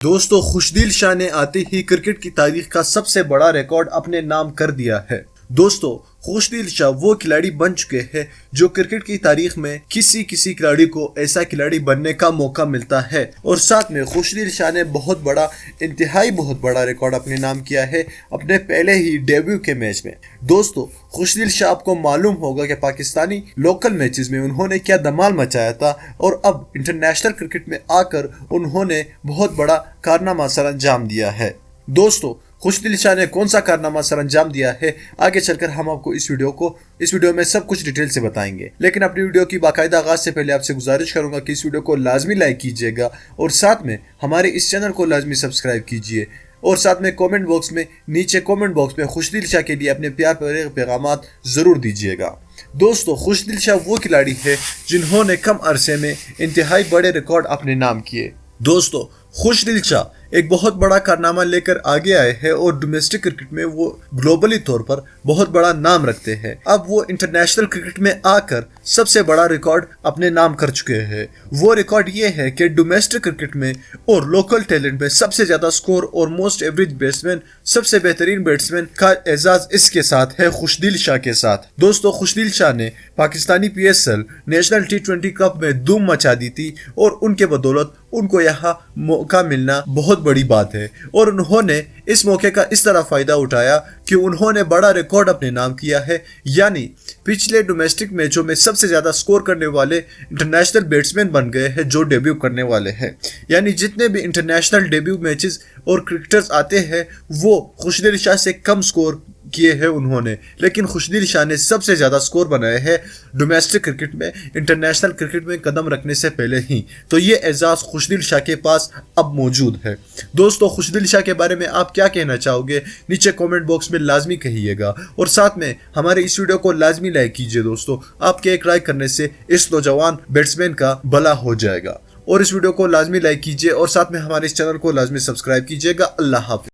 دوستو خوشدل شاہ نے آتے ہی کرکٹ کی تاریخ کا سب سے بڑا ریکارڈ اپنے نام کر دیا ہے۔ دوستو خوشدل شاہ وہ کھلاڑی بن چکے ہیں جو کرکٹ کی تاریخ میں کسی کھلاڑی کو ایسا کھلاڑی بننے کا موقع ملتا ہے، اور ساتھ میں خوشدل شاہ نے بہت بڑا ریکارڈ اپنے نام کیا ہے اپنے پہلے ہی ڈیبیو کے میچ میں۔ دوستو خوشدل شاہ آپ کو معلوم ہوگا کہ پاکستانی لوکل میچز میں انہوں نے کیا دھمال مچایا تھا، اور اب انٹرنیشنل کرکٹ میں آ کر انہوں نے بہت بڑا کارنامہ سر انجام دیا ہے۔ دوستو خوشدل شاہ نے کون سا کارنامہ سر انجام دیا ہے، آگے چل کر ہم آپ کو اس ویڈیو میں سب کچھ ڈیٹیل سے بتائیں گے، لیکن اپنی ویڈیو کی باقاعدہ آغاز سے پہلے آپ سے گزارش کروں گا کہ اس ویڈیو کو لازمی لائک کیجیے گا، اور ساتھ میں ہمارے اس چینل کو لازمی سبسکرائب کیجیے، اور ساتھ میں نیچے کومنٹ باکس میں خوشدل شاہ کے لیے اپنے پیار بھرے پیغامات ضرور دیجیے گا۔ دوستو خوشدل شاہ وہ کھلاڑی ہے جنہوں نے کم عرصے میں انتہائی بڑے ریکارڈ اپنے نام کیے۔ دوستو خوشدل شاہ ایک بہت بڑا کارنامہ لے کر آگے آئے ہیں، اور ڈومیسٹک کرکٹ میں وہ گلوبلی طور پر بہت بڑا نام رکھتے ہیں۔ اب وہ انٹرنیشنل کرکٹ میں آ کر سب سے بڑا ریکارڈ اپنے نام کر چکے ہیں۔ وہ ریکارڈ یہ ہے کہ ڈومیسٹک کرکٹ میں اور لوکل ٹیلنٹ میں سب سے زیادہ سکور اور موسٹ ایوریج بیٹسمین، سب سے بہترین بیٹسمین کا اعزاز اس کے ساتھ ہے، خوشدل شاہ کے ساتھ۔ دوستو خوشدل شاہ نے Pakistani PSL national T20 cup میں دھوم مچا دی تھی، اور ان کے بدولت ان کو یہاں موقع ملنا بہت بڑی بات ہے، اور انہوں نے اس موقع کا اس طرح فائدہ اٹھایا کہ انہوں نے بڑا ریکارڈ اپنے نام کیا ہے، یعنی پچھلے ڈومیسٹک میچوں میں سب سے زیادہ سکور کرنے والے انٹرنیشنل بیٹسمین بن گئے ہیں جو ڈیبیو کرنے والے ہیں۔ یعنی جتنے بھی انٹرنیشنل ڈیبیو میچز اور کرکٹرز آتے ہیں وہ خوشدل شاہ سے کم سکور کیے ہیں انہوں نے، لیکن خوشدل شاہ نے سب سے زیادہ سکور بنائے ہیں ڈومیسٹک کرکٹ میں، انٹرنیشنل کرکٹ میں قدم رکھنے سے پہلے ہی، تو یہ اعزاز خوشدل شاہ کے پاس اب موجود ہے۔ دوستو خوشدل شاہ کے بارے میں آپ کیا کہنا چاہو گے، نیچے کومنٹ باکس میں لازمی کہیے گا، اور ساتھ میں ہمارے اس ویڈیو کو لازمی لائک کیجیے۔ دوستو آپ کے ایک لائک کرنے سے اس نوجوان بیٹسمین کا بھلا ہو جائے گا، اور اس ویڈیو کو لازمی لائک کیجیے، اور ساتھ میں ہمارے اس چینل کو لازمی سبسکرائب کیجیے گا۔ اللہ حافظ۔